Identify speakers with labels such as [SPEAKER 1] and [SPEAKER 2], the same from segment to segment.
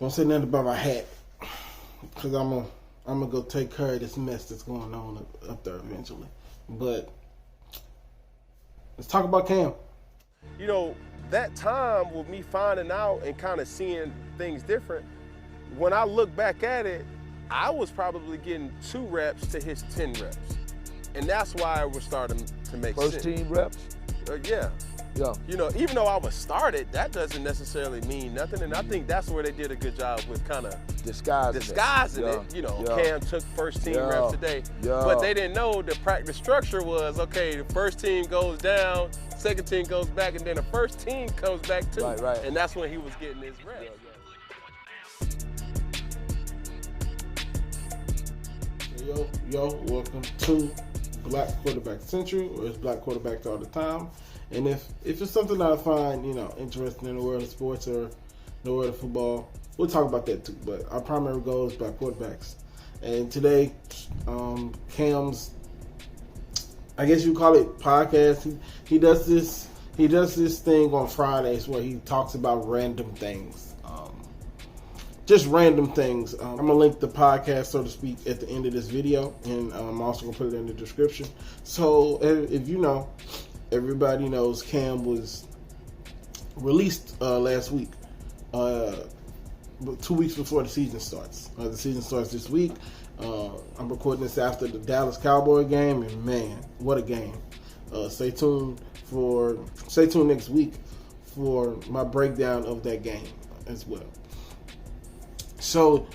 [SPEAKER 1] Don't say nothing about my hat, because I'm gonna go take care of this mess that's going on up there eventually. But let's talk about Cam.
[SPEAKER 2] You know, that time with me finding out and kind of seeing things different, when I look back at it, I was probably getting 2 reps to his 10 reps. And that's why it was starting to make sense.
[SPEAKER 3] First team reps?
[SPEAKER 2] Yeah.
[SPEAKER 3] Yeah.
[SPEAKER 2] You know, even though I was started, that doesn't necessarily mean nothing. And I think that's where they did a good job with kind of disguising it. You know, Cam took first team reps today. But they didn't know the structure was, okay, the first team goes down, second team goes back, and then the first team comes back too.
[SPEAKER 3] Right.
[SPEAKER 2] And that's when he was getting his reps.
[SPEAKER 1] Yo, welcome to Black Quarterback Central, where it's black quarterbacks all the time. And if it's something that I find, interesting in the world of sports or the world of football, we'll talk about that too. But our primary goal is black quarterbacks. And today, Cam's, I guess you call it podcast. He does this thing on Fridays where he talks about random things. Just random things. I'm going to link the podcast, so to speak, at the end of this video, and I'm also going to put it in the description. So, if you know, everybody knows Cam was released last week, 2 weeks before the season starts. The season starts this week. I'm recording this after the Dallas Cowboy game, and man, what a game. Stay tuned next week for my breakdown of that game as well. So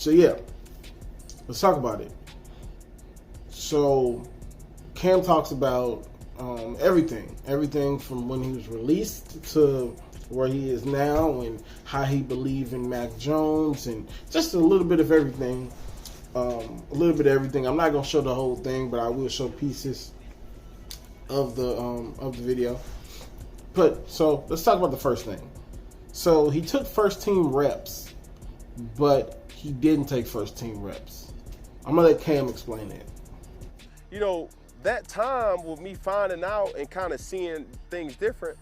[SPEAKER 1] yeah, let's talk about it. So Cam talks about everything from when he was released to where he is now, and how he believed in Mac Jones, and just a little bit of everything. I'm not gonna show the whole thing, but I will show pieces of the video. So let's talk about the first thing. So he took first team reps, but he didn't take first team reps. I'm gonna let Cam explain that.
[SPEAKER 2] You know, that time with me finding out and kind of seeing things different,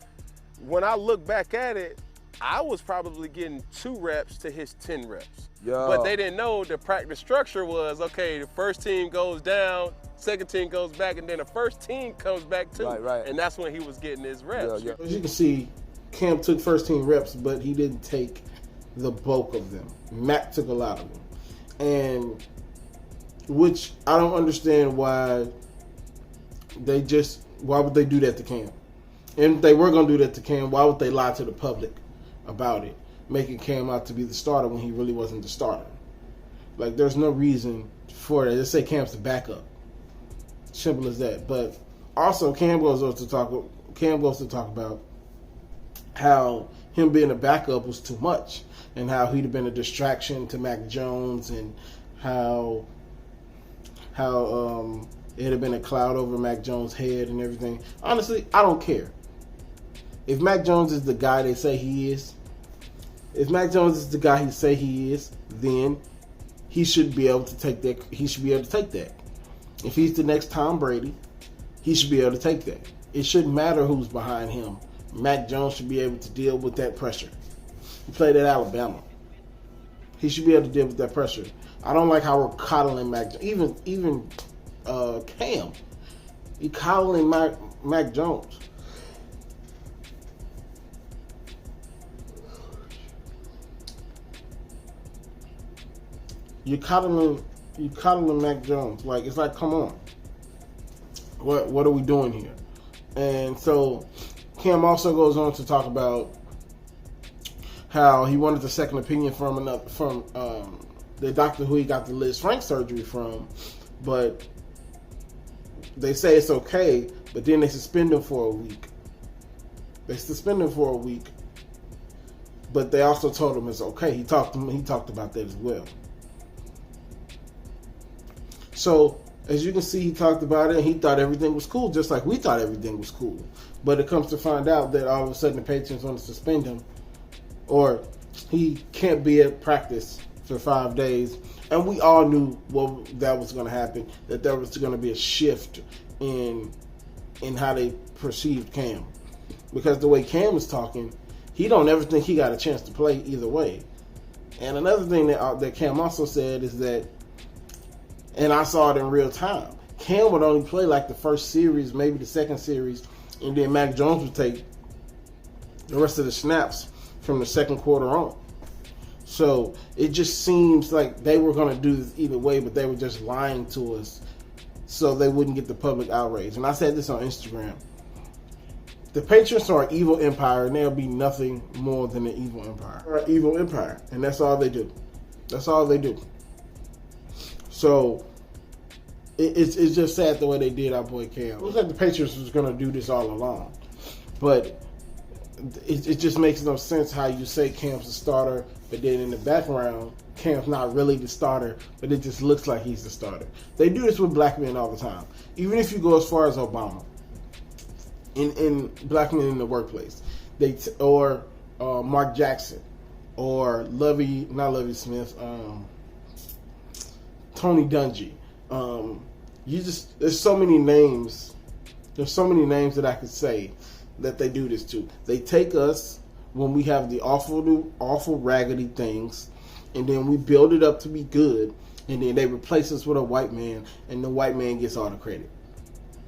[SPEAKER 2] when I look back at it, I was probably getting 2 reps to his 10 reps. But they didn't know the practice structure was, okay, the first team goes down, second team goes back, and then the first team comes back too.
[SPEAKER 3] Right.
[SPEAKER 2] And that's when he was getting his reps.
[SPEAKER 1] As you can see, Cam took first team reps, but he didn't take the bulk of them. Mac took a lot of them. And which I don't understand why would they do that to Cam? And if they were going to do that to Cam, why would they lie to the public about it, making Cam out to be the starter when he really wasn't the starter? Like, there's no reason for that. Just say Cam's the backup. Simple as that. But also, Cam goes to talk about how him being a backup was too much, and how he'd have been a distraction to Mac Jones, and how it had been a cloud over Mac Jones' head and everything. Honestly, I don't care. If Mac Jones is the guy they say he is, then he should be able to take that. If he's the next Tom Brady, he should be able to take that. It shouldn't matter who's behind him. Mac Jones should be able to deal with that pressure. He played at Alabama. He should be able to deal with that pressure. I don't like how we're coddling Mac. Even Cam, he coddling Mac Jones. You coddling Mac Jones. Like, it's like, come on. What are we doing here? And so Cam also goes on to talk about how he wanted a second opinion from the doctor who he got the Liz Frank surgery from, but they say it's okay, but then they suspend him for a week. But they also told him it's okay. He talked about that as well. So, as you can see, he talked about it, and he thought everything was cool, just like we thought everything was cool. But it comes to find out that all of a sudden the Patriots want to suspend him, or he can't be at practice for 5 days. And we all knew that was going to happen, that there was going to be a shift in how they perceived Cam. Because the way Cam was talking, he don't ever think he got a chance to play either way. And another thing that Cam also said is that, and I saw it in real time, Cam would only play like the first series, maybe the second series, and then Mac Jones would take the rest of the snaps from the second quarter on. So it just seems like they were going to do this either way, but they were just lying to us so they wouldn't get the public outrage. And I said this on Instagram. The Patriots are an evil empire, and they'll be nothing more than an evil empire. They're an evil empire, and that's all they do. That's all they do. So it's just sad the way they did our boy Cam. It looks like the Patriots was going to do this all along. But it just makes no sense how you say Cam's the starter, but then in the background, Cam's not really the starter, but it just looks like he's the starter. They do this with black men all the time. Even if you go as far as Obama. In black men in the workplace, or Mark Jackson, or Lovie Smith, Tony Dungy. There's so many names. There's so many names that I could say that they do this to. They take us when we have the awful raggedy things, and then we build it up to be good, and then they replace us with a white man, and the white man gets all the credit.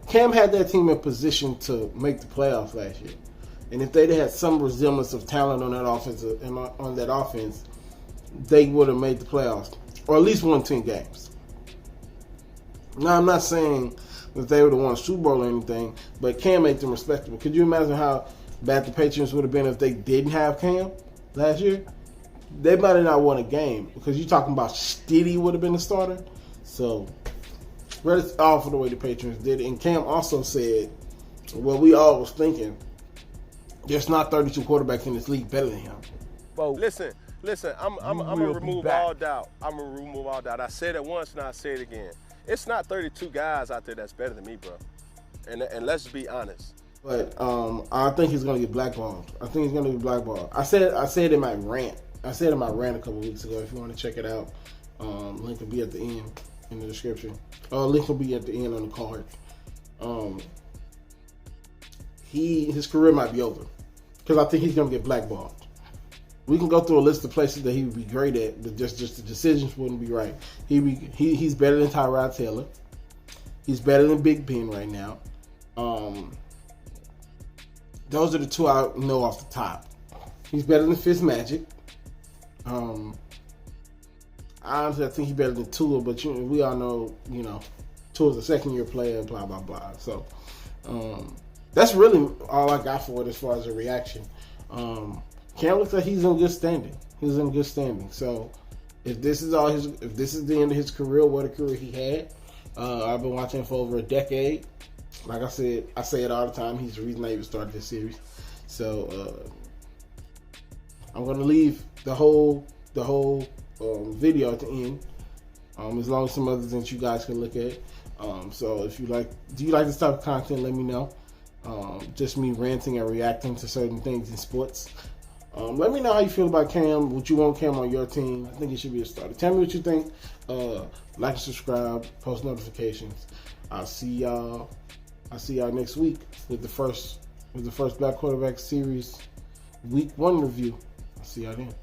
[SPEAKER 1] Cam had that team in position to make the playoffs last year. And if they'd had some resemblance of talent on that offense, they would have made the playoffs. Or at least won 10 games. Now, I'm not saying that they would have won a Super Bowl or anything, but Cam made them respectable. Could you imagine how bad the Patriots would have been if they didn't have Cam last year? They might have not won a game, because you're talking about Stiddy would have been the starter. So it's awful the way the Patriots did it. And Cam also said, well, we all was thinking, there's not 32 quarterbacks in this league better than him.
[SPEAKER 2] Well, listen, I'm going to remove all doubt. I'm going to remove all doubt. I said it once and I say it again. It's not 32 guys out there that's better than me, bro. And let's be honest.
[SPEAKER 1] But I think he's going to get blackballed. I think he's going to be blackballed. I said in my rant. I said in my rant a couple weeks ago, if you want to check it out. Link will be at the end in the description. Link will be at the end on the card. His career might be over because I think he's going to get blackballed. We can go through a list of places that he would be great at, but just the decisions wouldn't be right. He's better than Tyrod Taylor. He's better than Big Ben right now. Those are the two I know off the top. He's better than Fitzmagic. Honestly, I think he's better than Tua, but we all know, Tua's a second-year player, blah, blah, blah. So, that's really all I got for it as far as a reaction. Cam looks like he's in good standing. He's in good standing. So, if this is the end of his career, what a career he had. I've been watching him for over a decade. Like I said, I say it all the time. He's the reason I even started this series. So, I'm going to leave the whole video at the end, as long as some others that you guys can look at. So if do you like this type of content, let me know. Just me ranting and reacting to certain things in sports. Let me know how you feel about Cam. Would you want Cam on your team? I think he should be a starter. Tell me what you think. Like and subscribe, post notifications. I'll see y'all next week with the first Black Quarterback Series Week 1 review. I'll see y'all then.